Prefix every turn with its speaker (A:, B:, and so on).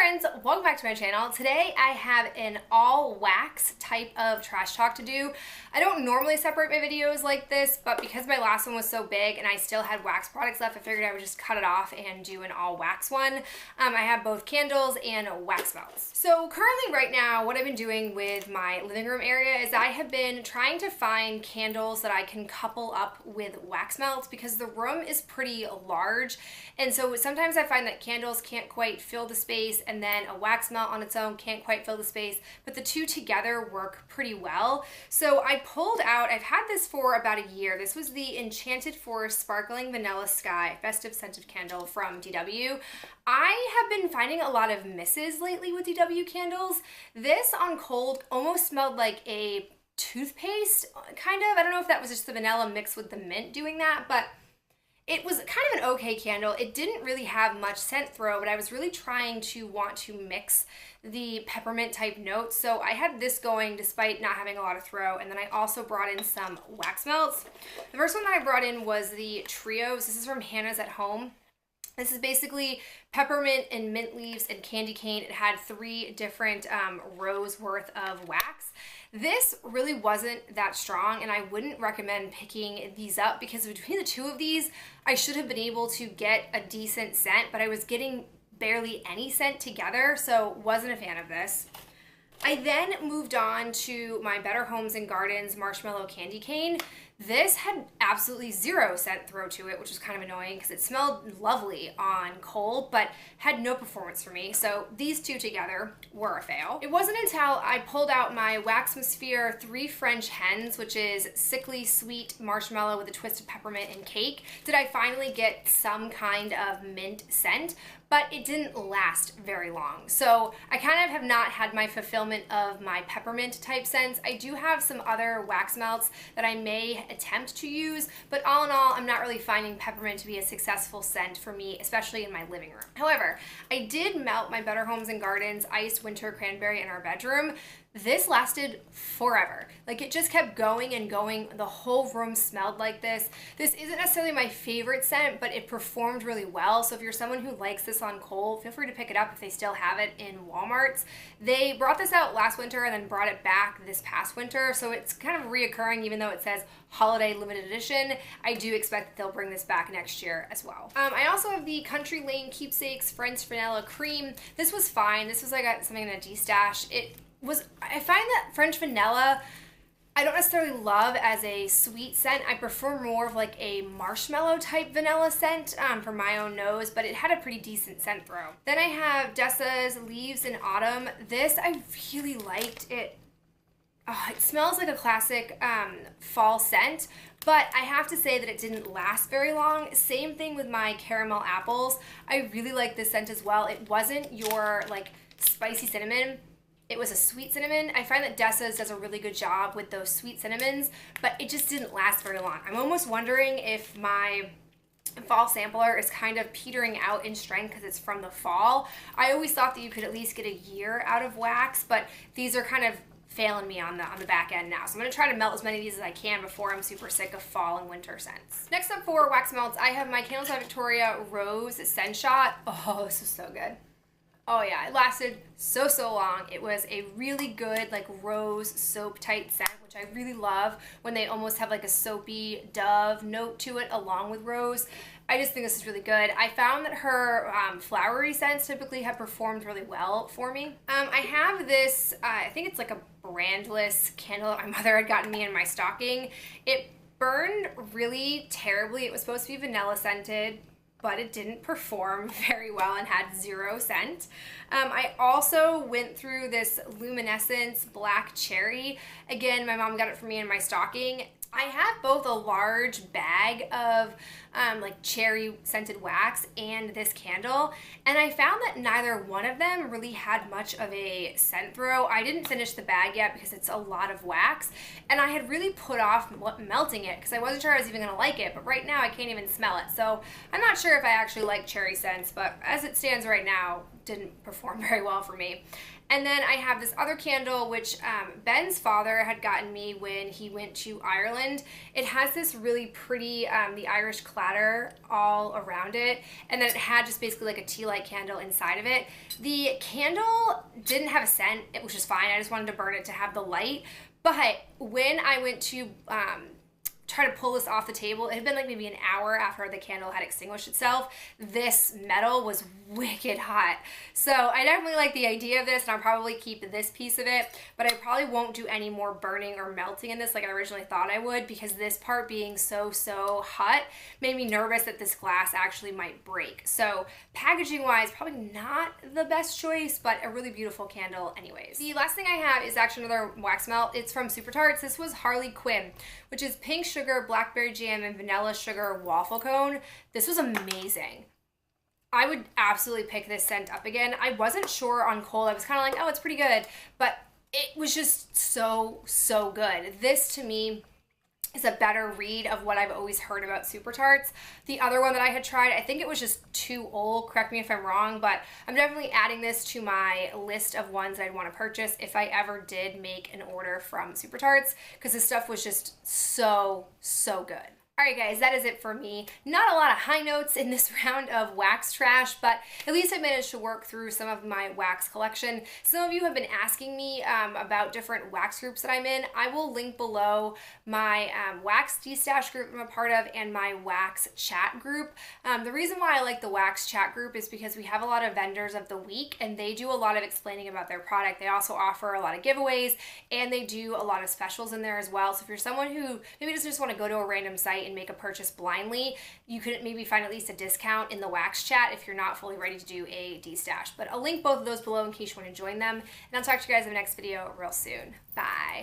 A: friends, welcome back to my channel. Today I have an all wax type of trash talk to do. I don't normally separate my videos like this, but because my last one was so big and I still had wax products left, I figured I would just cut it off and do an all wax one. I have both candles and wax melts. So currently right now, what I've been doing with my living room area is I have been trying to find candles that I can couple up with wax melts because the room is pretty large. And so sometimes I find that candles can't quite fill the space, and then a wax melt on its own can't quite fill the space, but the two together work pretty well. So I pulled out, I've had this for about a year. This was the Enchanted Forest Sparkling Vanilla Sky Festive Scented Candle from DW. I have been finding a lot of misses lately with DW candles. This on cold almost smelled like a toothpaste, kind of. I don't know if that was just the vanilla mixed with the mint doing that, but it was kind of an okay candle. It didn't really have much scent throw, but I was really trying to want to mix the peppermint type notes. So I had this going despite not having a lot of throw, and then I also brought in some wax melts. The first one that I brought in was the Trios. This is from Hannah's at Home. This is basically peppermint and mint leaves and candy cane. It had 3 different rows worth of wax. This really wasn't that strong, and I wouldn't recommend picking these up because between the two of these, I should have been able to get a decent scent, but I was getting barely any scent together, so wasn't a fan of this. I then moved on to my Better Homes and Gardens Marshmallow Candy Cane. This had absolutely zero scent throw to it, which was kind of annoying because it smelled lovely on cold, but had no performance for me. So these two together were a fail. It wasn't until I pulled out my Waxmosphere 3 French Hens, which is sickly sweet marshmallow with a twist of peppermint and cake, did I finally get some kind of mint scent, but it didn't last very long. So I kind of have not had my fulfillment of my peppermint type scents. I do have some other wax melts that I may attempt to use, but all in all, I'm not really finding peppermint to be a successful scent for me, especially in my living room. However, I did melt my Better Homes and Gardens Iced Winter Cranberry in our bedroom. This lasted forever. Like, it just kept going and going. The whole room smelled like this. This isn't necessarily my favorite scent, but it performed really well. So if you're someone who likes this on cold, feel free to pick it up if they still have it in Walmarts. They brought this out last winter and then brought it back this past winter. So it's kind of reoccurring, even though it says holiday limited edition. I do expect that they'll bring this back next year as well. I also have the Country Lane Keepsakes French Vanilla Cream. This was fine. This was like something in a D-stash. I find that French vanilla, I don't necessarily love as a sweet scent. I prefer more of like a marshmallow type vanilla scent for my own nose, but it had a pretty decent scent throw. Then I have Dessa's Leaves in Autumn. This I really liked. It smells like a classic fall scent, but I have to say that it didn't last very long. Same thing with my Caramel Apples. I really like this scent as well. It wasn't your like spicy cinnamon. It was a sweet cinnamon. I find that Dessa's does a really good job with those sweet cinnamons, but it just didn't last very long. I'm almost wondering if my fall sampler is kind of petering out in strength because it's from the fall. I always thought that you could at least get a year out of wax, but these are kind of failing me on the back end now. So I'm gonna try to melt as many of these as I can before I'm super sick of fall and winter scents. Next up for wax melts, I have my Candles by Victoria Rose Scent Shot. Oh, this is so good. Oh yeah, it lasted so long. It was a really good like rose soap type scent, which I really love when they almost have like a soapy dove note to it along with rose. I just think this is really good. I found that her flowery scents typically have performed really well for me. I have this, I think it's like a brandless candle that my mother had gotten me in my stocking. It burned really terribly. It was supposed to be vanilla scented, but it didn't perform very well and had 0 scent. I also went through this Luminescence Black Cherry. Again, my mom got it for me in my stocking. I have both a large bag of like cherry scented wax and this candle, and I found that neither one of them really had much of a scent throw. I didn't finish the bag yet because it's a lot of wax, and I had really put off melting it because I wasn't sure I was even gonna like it, but right now I can't even smell it. So I'm not sure if I actually like cherry scents, but as it stands right now, didn't perform very well for me. And then I have this other candle, which Ben's father had gotten me when he went to Ireland. It has this really pretty, the Irish clatter all around it. And then it had just basically like a tea light candle inside of it. The candle didn't have a scent, which is fine. I just wanted to burn it to have the light. But when I went to try to pull this off the table, it had been like maybe an hour after the candle had extinguished itself. This metal was wicked hot. So I definitely like the idea of this, and I'll probably keep this piece of it, but I probably won't do any more burning or melting in this like I originally thought I would, because this part being so hot made me nervous that this glass actually might break. So packaging wise, probably not the best choice, but a really beautiful candle anyways. The last thing I have is actually another wax melt. It's from Super Tarts. This was Harley Quinn, which is pink sugar, blackberry jam, and vanilla sugar waffle cone. This was amazing. I would absolutely pick this scent up again. I wasn't sure on cold. I was kind of like, oh, it's pretty good, but it was just so good. This to me is a better read of what I've always heard about Super Tarts. The other one that I had tried, I think it was just too old. Correct me if I'm wrong, but I'm definitely adding this to my list of ones that I'd want to purchase if I ever did make an order from Super Tarts, because this stuff was just so good. Alright guys, that is it for me. Not a lot of high notes in this round of wax trash, but at least I managed to work through some of my wax collection. Some of you have been asking me about different wax groups that I'm in. I will link below my wax destash group I'm a part of and my wax chat group. The reason why I like the wax chat group is because we have a lot of vendors of the week, and they do a lot of explaining about their product. They also offer a lot of giveaways, and they do a lot of specials in there as well. So if you're someone who maybe doesn't just want to go to a random site and make a purchase blindly, you could maybe find at least a discount in the wax chat if you're not fully ready to do a destash. But I'll link both of those below in case you want to join them, and I'll talk to you guys in the next video real soon. Bye.